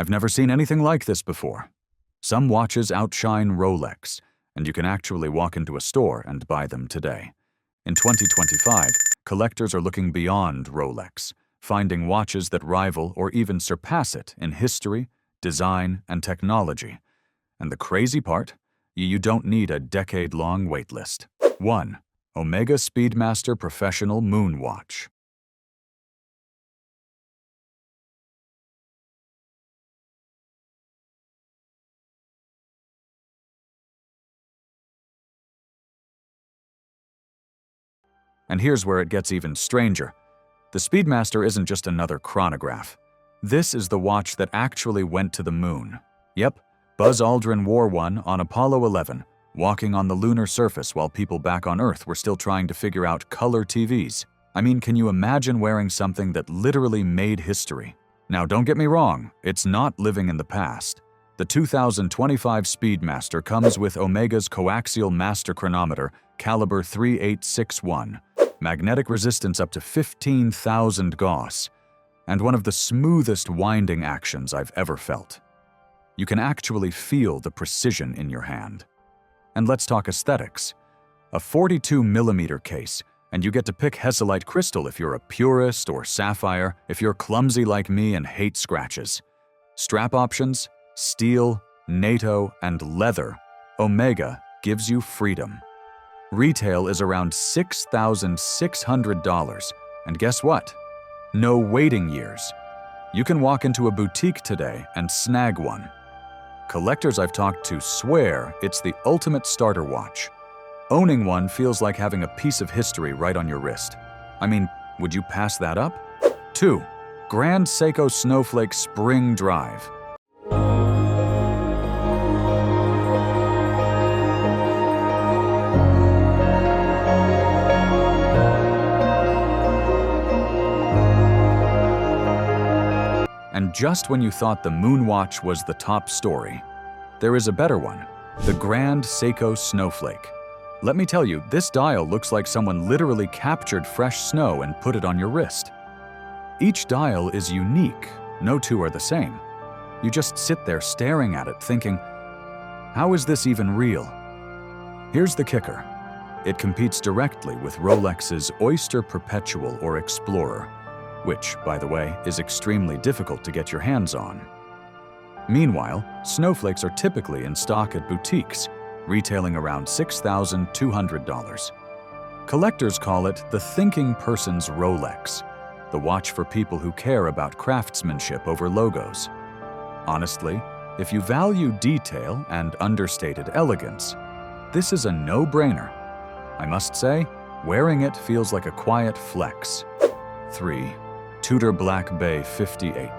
I've never seen anything like this before. Some watches outshine Rolex, and you can actually walk into a store and buy them today. In 2025, collectors are looking beyond Rolex, finding watches that rival or even surpass it in history, design, and technology. And the crazy part? You don't need a decade-long waitlist. 1. Omega Speedmaster Professional Moonwatch. And here's where it gets even stranger. The Speedmaster isn't just another chronograph. This is the watch that actually went to the moon. Yep, Buzz Aldrin wore one on Apollo 11, walking on the lunar surface while people back on Earth were still trying to figure out color TVs. I mean, can you imagine wearing something that literally made history? Now, don't get me wrong, it's not living in the past. The 2025 Speedmaster comes with Omega's coaxial master chronometer, caliber 3861, magnetic resistance up to 15,000 Gauss, and one of the smoothest winding actions I've ever felt. You can actually feel the precision in your hand. And let's talk aesthetics. A 42mm case, and you get to pick Hesalite crystal if you're a purist, or sapphire if you're clumsy like me and hate scratches. Strap options, steel, NATO, and leather. Omega gives you freedom. Retail is around $6,600, and guess what? No waiting years. You can walk into a boutique today and snag one. Collectors I've talked to swear it's the ultimate starter watch. Owning one feels like having a piece of history right on your wrist. I mean, would you pass that up? 2. Grand Seiko Snowflake Spring Drive. And just when you thought the Moonwatch was the top story, there is a better one, the Grand Seiko Snowflake. Let me tell you, this dial looks like someone literally captured fresh snow and put it on your wrist. Each dial is unique, no two are the same. You just sit there staring at it thinking, how is this even real? Here's the kicker. It competes directly with Rolex's Oyster Perpetual or Explorer, which, by the way, is extremely difficult to get your hands on. Meanwhile, snowflakes are typically in stock at boutiques, retailing around $6,200. Collectors call it the thinking person's Rolex, the watch for people who care about craftsmanship over logos. Honestly, if you value detail and understated elegance, this is a no-brainer. I must say, wearing it feels like a quiet flex. 3. Tudor Black Bay 58.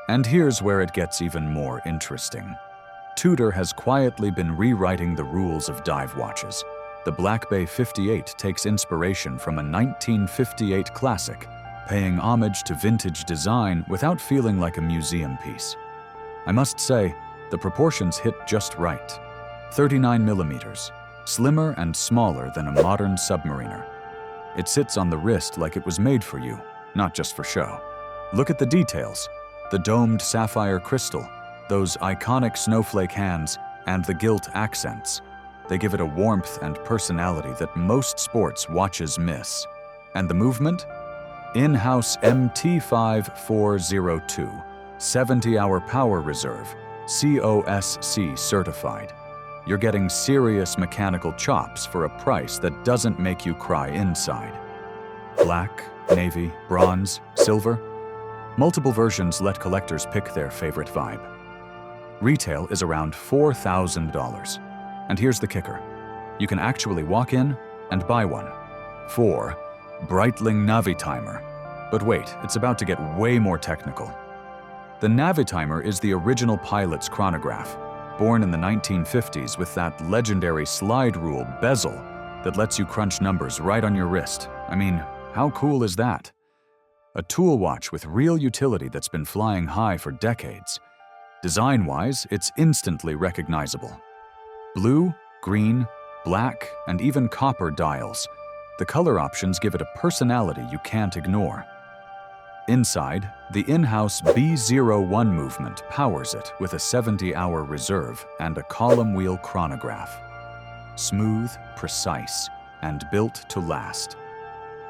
And here's where it gets even more interesting. Tudor has quietly been rewriting the rules of dive watches. The Black Bay 58 takes inspiration from a 1958 classic, paying homage to vintage design without feeling like a museum piece. I must say, the proportions hit just right. 39mm, slimmer and smaller than a modern submariner. It sits on the wrist like it was made for you, not just for show. Look at the details. The domed sapphire crystal, those iconic snowflake hands, and the gilt accents. They give it a warmth and personality that most sports watches miss. And the movement? In-house MT5402, 70-hour power reserve, COSC certified. You're getting serious mechanical chops for a price that doesn't make you cry inside. Black, navy, bronze, silver. Multiple versions let collectors pick their favorite vibe. Retail is around $4,000. And here's the kicker. You can actually walk in and buy one. 4. Breitling Navitimer. But wait, it's about to get way more technical. The Navitimer is the original pilot's chronograph, born in the 1950s with that legendary slide rule bezel that lets you crunch numbers right on your wrist. I mean, how cool is that? A tool watch with real utility that's been flying high for decades. Design-wise, it's instantly recognizable. Blue, green, black, and even copper dials. The color options give it a personality you can't ignore. Inside, the in-house B01 movement powers it with a 70-hour reserve and a column wheel chronograph. Smooth, precise, and built to last.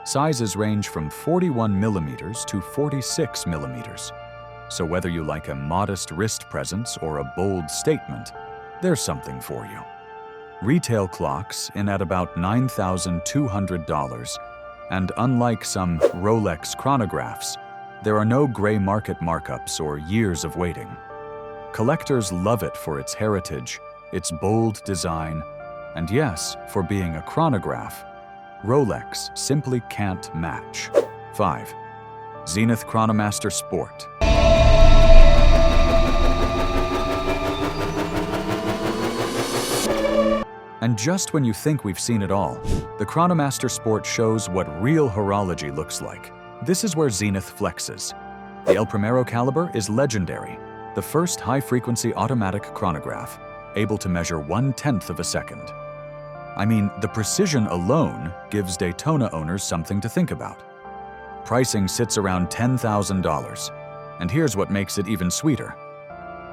Sizes range from 41 millimeters to 46 millimeters. So whether you like a modest wrist presence or a bold statement, there's something for you. Retail clocks in at about $9,200, and unlike some Rolex chronographs, there are no gray market markups or years of waiting. Collectors love it for its heritage, its bold design, and yes, for being a chronograph, Rolex simply can't match. 5. Zenith Chronomaster Sport. And just when you think we've seen it all, the Chronomaster Sport shows what real horology looks like. This is where Zenith flexes. The El Primero caliber is legendary, the first high-frequency automatic chronograph, able to measure 1/10 of a second. I mean, the precision alone gives Daytona owners something to think about. Pricing sits around $10,000, and here's what makes it even sweeter.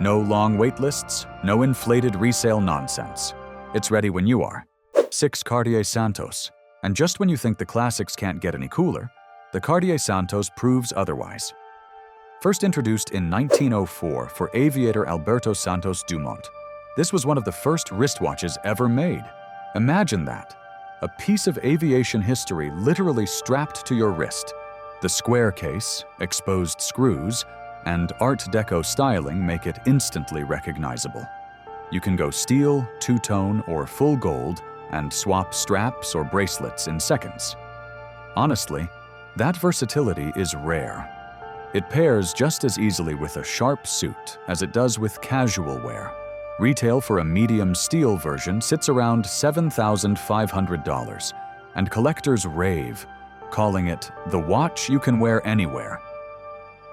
No long wait lists, no inflated resale nonsense. It's ready when you are. 6. Cartier Santos. And just when you think the classics can't get any cooler, the Cartier Santos proves otherwise. First introduced in 1904 for aviator Alberto Santos Dumont, this was one of the first wristwatches ever made. Imagine that. A piece of aviation history literally strapped to your wrist. The square case, exposed screws, and Art Deco styling make it instantly recognizable. You can go steel, two-tone, or full gold and swap straps or bracelets in seconds. Honestly, that versatility is rare. It pairs just as easily with a sharp suit as it does with casual wear. Retail for a medium steel version sits around $7,500, and collectors rave, calling it the watch you can wear anywhere.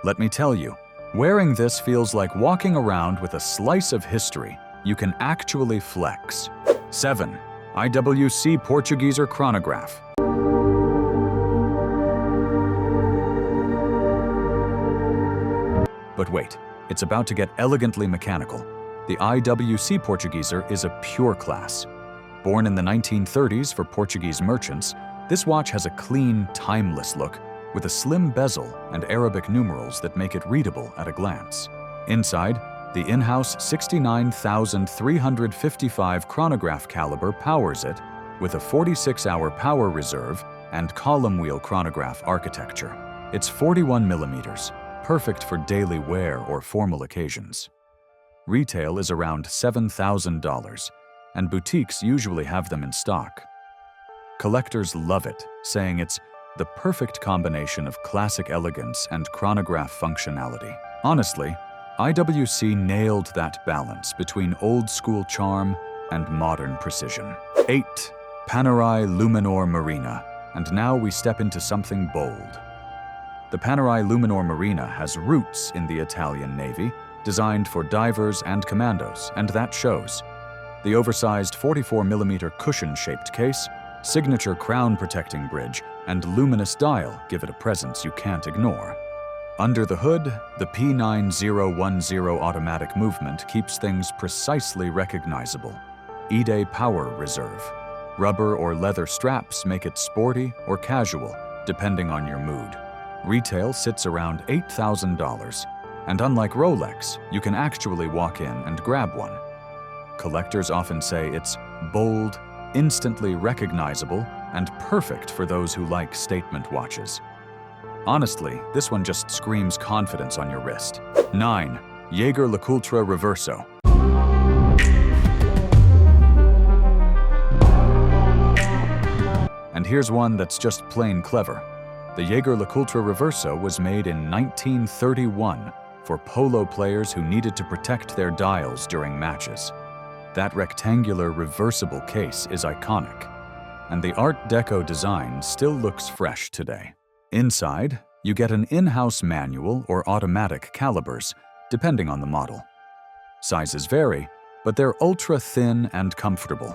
Let me tell you, wearing this feels like walking around with a slice of history you can actually flex. 7. IWC Portugieser Chronograph. But wait, it's about to get elegantly mechanical. The IWC Portugieser is a pure class. Born in the 1930s for Portuguese merchants, this watch has a clean, timeless look with a slim bezel and Arabic numerals that make it readable at a glance. Inside, the in-house 69,355 chronograph caliber powers it with a 46-hour power reserve and column wheel chronograph architecture. It's 41 millimeters, perfect for daily wear or formal occasions. Retail is around $7,000, and boutiques usually have them in stock. Collectors love it, saying it's the perfect combination of classic elegance and chronograph functionality. Honestly, IWC nailed that balance between old-school charm and modern precision. 8. Panerai Luminor Marina. And now we step into something bold. The Panerai Luminor Marina has roots in the Italian Navy, designed for divers and commandos, and that shows. The oversized 44mm cushion-shaped case, signature crown-protecting bridge, and luminous dial give it a presence you can't ignore. Under the hood, the P9010 automatic movement keeps things precisely recognizable. E-Day Power Reserve. Rubber or leather straps make it sporty or casual, depending on your mood. Retail sits around $8,000, and unlike Rolex, you can actually walk in and grab one. Collectors often say it's bold, instantly recognizable, and perfect for those who like statement watches. Honestly, this one just screams confidence on your wrist. 9. Jaeger LeCoultre Reverso. And here's one that's just plain clever. The Jaeger LeCoultre Reverso was made in 1931 for polo players who needed to protect their dials during matches. That rectangular reversible case is iconic, and the Art Deco design still looks fresh today. Inside, you get an in-house manual or automatic calibers, depending on the model. Sizes vary, but they're ultra-thin and comfortable.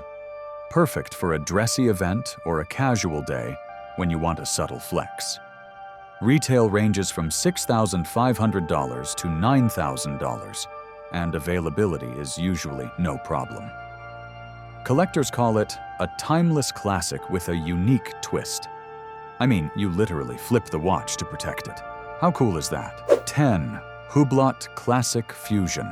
perfect for a dressy event or a casual day when you want a subtle flex. Retail ranges from $6,500 to $9,000, and availability is usually no problem. Collectors call it a timeless classic with a unique twist. I mean, you literally flip the watch to protect it. How cool is that? 10. Hublot Classic Fusion.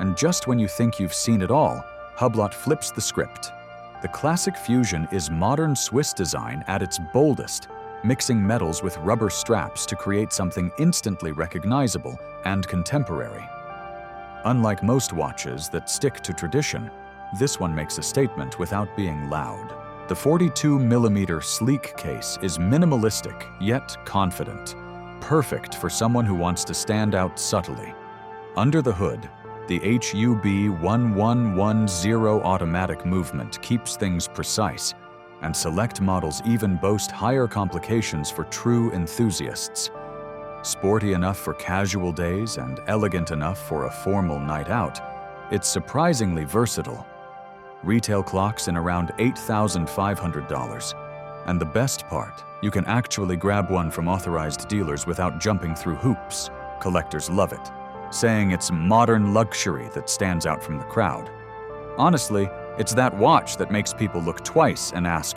And just when you think you've seen it all, Hublot flips the script. The Classic Fusion is modern Swiss design at its boldest, mixing metals with rubber straps to create something instantly recognizable and contemporary. Unlike most watches that stick to tradition, this one makes a statement without being loud. The 42mm sleek case is minimalistic yet confident, perfect for someone who wants to stand out subtly. Under the hood, the HUB 1110 automatic movement keeps things precise, and select models even boast higher complications for true enthusiasts. Sporty enough for casual days and elegant enough for a formal night out, it's surprisingly versatile. Retail clocks in around $8,500. And the best part, you can actually grab one from authorized dealers without jumping through hoops. Collectors love it, saying it's modern luxury that stands out from the crowd. Honestly, it's that watch that makes people look twice and ask,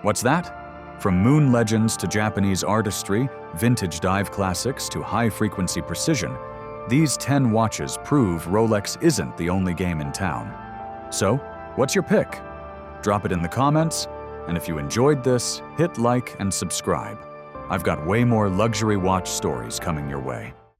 "What's that?" From moon legends to Japanese artistry, vintage dive classics to high-frequency precision, these 10 watches prove Rolex isn't the only game in town. So, what's your pick? Drop it in the comments, and if you enjoyed this, hit like and subscribe. I've got way more luxury watch stories coming your way.